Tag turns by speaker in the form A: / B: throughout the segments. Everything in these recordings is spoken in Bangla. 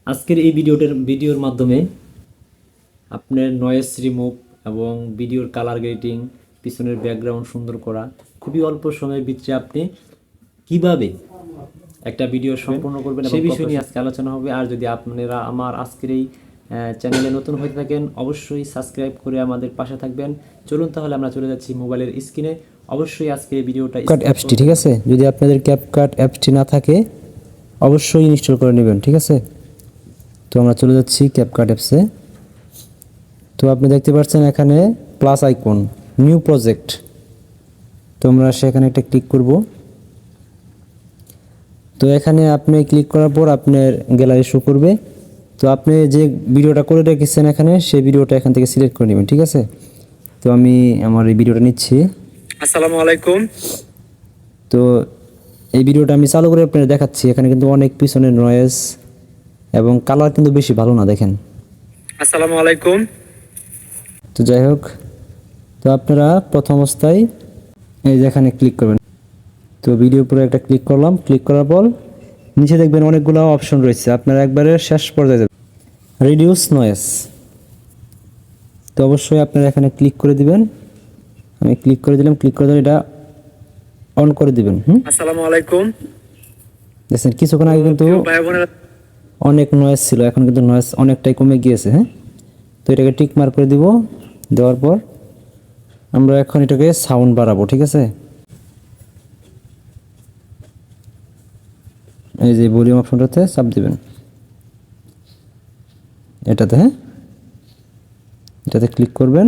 A: আজকের এই ভিডিওর মাধ্যমে আপনার নয়েজ রিমুভ এবং ভিডিওর কালার গ্রেডিং, পিছনের ব্যাকগ্রাউন্ড সুন্দর করা, খুবই অল্প সময়ের ভিতরে আপনি কিভাবে একটা ভিডিও সম্পূর্ণ করবেন সেই বিষয় নিয়ে আজকে আলোচনা হবে। আর যদি আপনারা আমার আজকের এই চ্যানেলে নতুন হয়ে থাকেন, অবশ্যই সাবস্ক্রাইব করে আমাদের পাশে থাকবেন। চলুন তাহলে আমরা চলে যাচ্ছি মোবাইলের স্ক্রিনে। অবশ্যই আজকে এই ভিডিওটা
B: ক্যাপকাট অ্যাপসটি, ঠিক আছে? যদি আপনাদের ক্যাপকাট অ্যাপসটি না থাকে অবশ্যই ইনস্টল করে নেবেন, ঠিক আছে? তো আমরা চলে যাচ্ছি ক্যাপকাট অ্যাপসে। তো আপনি দেখতে পাচ্ছেন এখানে প্লাস আইকন, নিউ প্রজেক্ট। তো আমরা সেখানে একটা ক্লিক করব। তো এখানে আপনি ক্লিক করার পর আপনার গ্যালারি শো করবে। তো আপনি যে ভিডিওটা করে রেখেছেন এখানে, সেই ভিডিওটা এখান থেকে সিলেক্ট করে নেবেন, ঠিক আছে? তো আমি আমার এই ভিডিওটা নিচ্ছি।
C: আসসালামু আলাইকুম।
B: তো এই ভিডিওটা আমি চালু করে আপনাদের দেখাচ্ছি। এখানে কিন্তু অনেক পিছনে নয়েজ এবং কালার কিন্তু বেশি ভালো না, দেখেন।
C: আসসালামু আলাইকুম।
B: তো যাই হোক, তো আপনারা প্রথম অবস্থায় এই যে এখানে ক্লিক করবেন। তো ভিডিওর উপরে একটা ক্লিক করলাম। ক্লিক করার পর নিচে দেখবেন অনেকগুলো অপশন রয়েছে। আপনারা একবারে শেষ পর্যায়ে যাবেন, রিডিউস নয়েজ। তো অবশ্যই আপনারা এখানে ক্লিক করে দিবেন। আমি ক্লিক করে দিলাম। ক্লিক করে দিলে এটা অন করে দিবেন।
C: আসসালামু আলাইকুম।
B: দেখছেন কিছুক্ষণ আগে কিন্তু
C: ভাই বোনেরা,
B: অনেক নয়েজ ছিল, এখন কিন্তু নয়েজ অনেকটাই কমে গিয়েছে। তো এটাকে টিক মার্ক করে দিব। দেওয়ার পর আমরা এখন এটাকে সাউন্ড বাড়াবো, ঠিক আছে? এই যে ভলিউম অপশনটাতে চাপ দিবেন, এটাতে। এটাতে ক্লিক করবেন।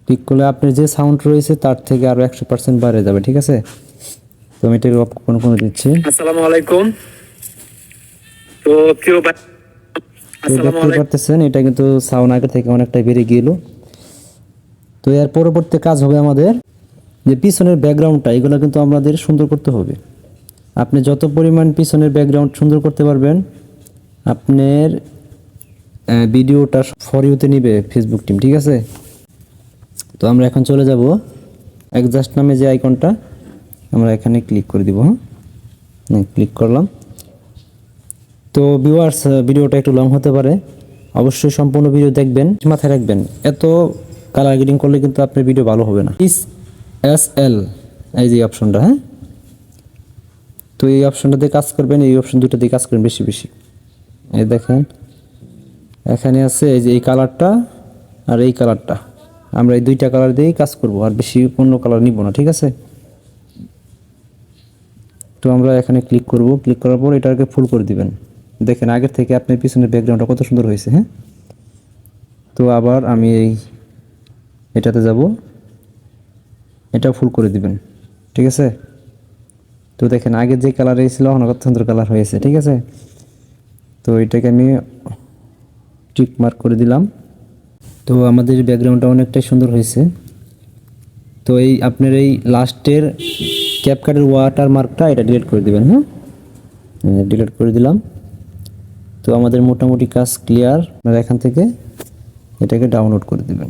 B: ক্লিক করলে আপনার যে সাউন্ড রয়েছে তার থেকে আরো 100% বাড়ে যাবে, ঠিক আছে? তো আমি এটাকে অফ করে দিচ্ছি।
C: আসসালামু আলাইকুম। তো প্রিয় ভাই, আসসালামু
B: দেখতে
C: আলাইকুম।
B: পারতেছেন এটা কিন্তু সাউন্ড আগে থেকে অনেকটাই বেড়ে গেল। তো এর পরবর্তী কাজ হবে আমাদের যে পিছনের ব্যাকগ্রাউন্ডটা, এগুলো কিন্তু আমাদের সুন্দর করতে হবে। আপনি যত পরিমাণ পিছনের ব্যাকগ্রাউন্ড সুন্দর করতে পারবেন, আপনার ভিডিওটা ফর ইউতে নিবে ফেসবুক টিম, ঠিক আছে? তো আমরা এখন চলে যাব অ্যাডজাস্ট নামে যে আইকনটা, আমরা এখানে ক্লিক করে দিব। ক্লিক করলাম। তো ভিউয়ার্স, ভিডিওটা একটু লং হতে পারে, অবশ্যই সম্পূর্ণ ভিডিও দেখবেন। মাথায় রাখবেন, এত কালার গ্রেডিং করলে কিন্তু আপনার ভিডিও ভালো হবে না। SL এই যে অপশনটা, তো এই অপশনটা দিয়ে কাজ করবেন, এই অপশন দুটো দিয়ে কাজ করবেন বেশি বেশি। এই দেখেন এখানে আছে এই যে এই কালারটা আর এই কালারটা, আমরা এই দুইটা কালার দিয়েই কাজ করব, আর বেশি অন্য কালার নিব না, ঠিক আছে? তো আমরা এখানে ক্লিক করব। ক্লিক করার পর এটাকে ফুল করে দিবেন। দেখেন আগের থেকে আপনার পিছনের ব্যাকগ্রাউন্ডটা কত সুন্দর হয়েছে। তো আবার আমি এটাতে যাব, এটা ফুল করে দিবেন, ঠিক আছে? তো দেখেন আগে যে কালার ছিল এখন কত সুন্দর কালার হয়েছে, ঠিক আছে? তো এটাকে আমি টিক মার্ক করে দিলাম। তো আমাদের ব্যাকগ্রাউন্ডটা অনেকটাই সুন্দর হয়েছে। তো এই আপনার এই লাস্টের ক্যাপকাটের ওয়াটার মার্কটা এটা ডিলিট করে দিবেন। ডিলিট করে দিলাম। তো আমাদের মোটামুটি কাজ ক্লিয়ার। আপনারা এখান থেকে এটাকে ডাউনলোড করে দিবেন।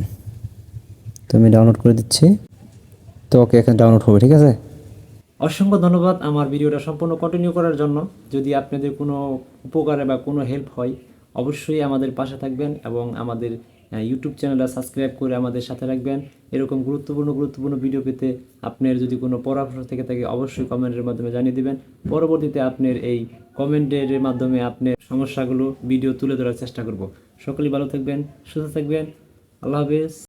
B: তো আমি ডাউনলোড করে দিচ্ছি। তো ওকে, এখানে ডাউনলোড হবে, ঠিক আছে?
A: অসংখ্য ধন্যবাদ আমার ভিডিওটা সম্পূর্ণ কন্টিনিউ করার জন্য। যদি আপনাদের কোনো উপকারে বা কোনো হেল্প হয়, অবশ্যই আমাদের পাশে থাকবেন এবং আমাদের ইউটিউব চ্যানেলটা সাবস্ক্রাইব করে আমাদের সাথে রাখবেন। এরকম গুরুত্বপূর্ণ ভিডিও পেতে আপনার যদি কোনো পরামর্শ থেকে থাকে, অবশ্যই কমেন্টের মাধ্যমে জানিয়ে দিবেন। পরবর্তীতে আপনার এই কমেন্টের মাধ্যমে আপনার সমস্যাগুলো ভিডিও তুলে ধরার চেষ্টা করব। সকলেই ভালো থাকবেন, সুস্থ থাকবেন। আল্লাহ হাফেজ।